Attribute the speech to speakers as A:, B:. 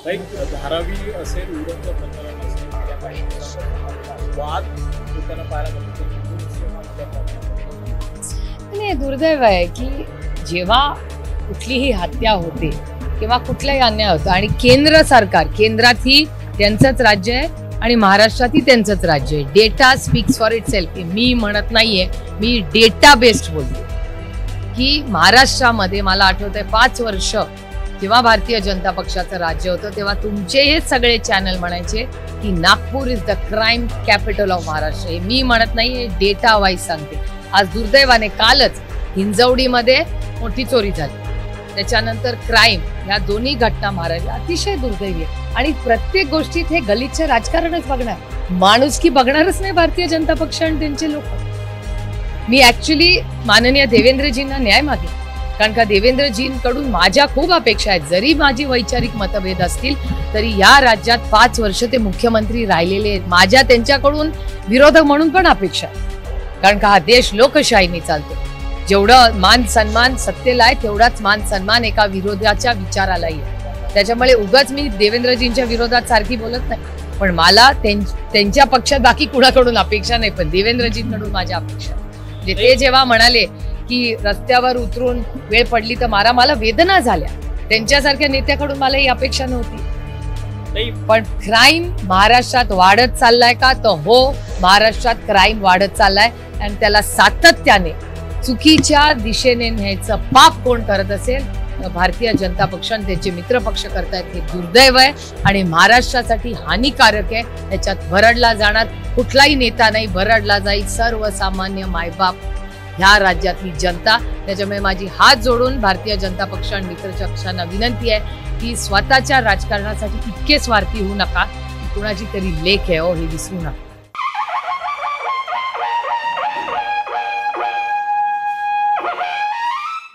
A: धारावी असेल उडत प्रकरण असेल त्या काही वाद होताना पाहायला मिळतो.
B: नाही, दुर्दैव आहे की जेव्हा कुठलीही हत्या होते किंवा कुठलाही अन्याय होतो आणि केंद्र सरकार, केंद्रातही त्यांचंच राज्य आहे आणि महाराष्ट्रातही त्यांचंच राज्य आहे. Data speaks for itself. मी म्हणत नाहीये, मी डेटा बेस्ड बोलते की महाराष्ट्रामध्ये मला आठवतंय 5 वर्ष जेव्हा भारतीय जनता पक्षाचं राज्य होतं तेव्हा तुमचे हे सगळे चॅनल म्हणायचे की Nagpur is the crime capital of Maharashtra. हे मी म्हणत नाही, डेटा वाईज सांगते. आज दुर्दैवाने कालच हिंजवडीमध्ये मोठी चोरी झाली, त्याच्यानंतर क्राईम, या दोन्ही घटना महाराष्ट्रात अतिशय दुर्दैवी आहे. आणि प्रत्येक गोष्टीत हे गलिच्छ राजकारणच बघणार, माणुसकी बघणारच नाही भारतीय जनता पक्ष आणि त्यांचे लोक. मी ऍक्च्युली माननीय देवेंद्रजींना न्याय मागेन, कारण का देवेंद्रजींकडून माझ्या खूप अपेक्षा आहेत. जरी माझी वैचारिक मतभेद असतील तरी या राज्यात 5 वर्ष ते मुख्यमंत्री राहिलेले आहेत. माझ्या त्यांच्याकडून विरोधक म्हणून पण अपेक्षा आहे, कारण का हा देश लोकशाहीने चालतो. जेवढं मान सन्मान सत्तेला आहे तेवढाच मान सन्मान एका विरोधाच्या विचारालाही आहे. त्याच्यामुळे उगाच मी देवेंद्रजींच्या विरोधात सारखी बोलत नाही, पण मला त्यांच्या पक्षात बाकी कुणाकडून अपेक्षा नाही, पण देवेंद्रजींकडून माझ्या अपेक्षा. म्हणजे ते जेव्हा म्हणाले की रस्त्यावर उतरून वेळ पडली तर मारा, मला वेदना झाल्या. त्यांच्यासारख्या नेत्याकडून मला ही अपेक्षा नव्हती. पण क्राईम महाराष्ट्रात वाढत चाललाय का? तर हो, महाराष्ट्रात क्राईम वाढत चाललाय आणि त्याला सातत्याने चुकीच्या दिशेने न्यायचं पाप कोण करत असेल तर भारतीय जनता पक्ष आणि त्यांचे मित्र पक्ष करतायत. हे दुर्दैव आहे आणि महाराष्ट्रासाठी हानिकारक आहे. त्याच्यात भरडला जाणार कुठलाही नेता नाही, भरडला जाईल सर्वसामान्य मायबाप, ह्या राज्यातली जनता. त्याच्यामुळे माझी हात जोडून भारतीय जनता पक्ष आणि मित्र पक्षांना विनंती आहे की स्वतःच्या राजकारणासाठी इतके स्वार्थी होऊ नका. कुणाची तरी लेख आहे हो, हे विसरू नका.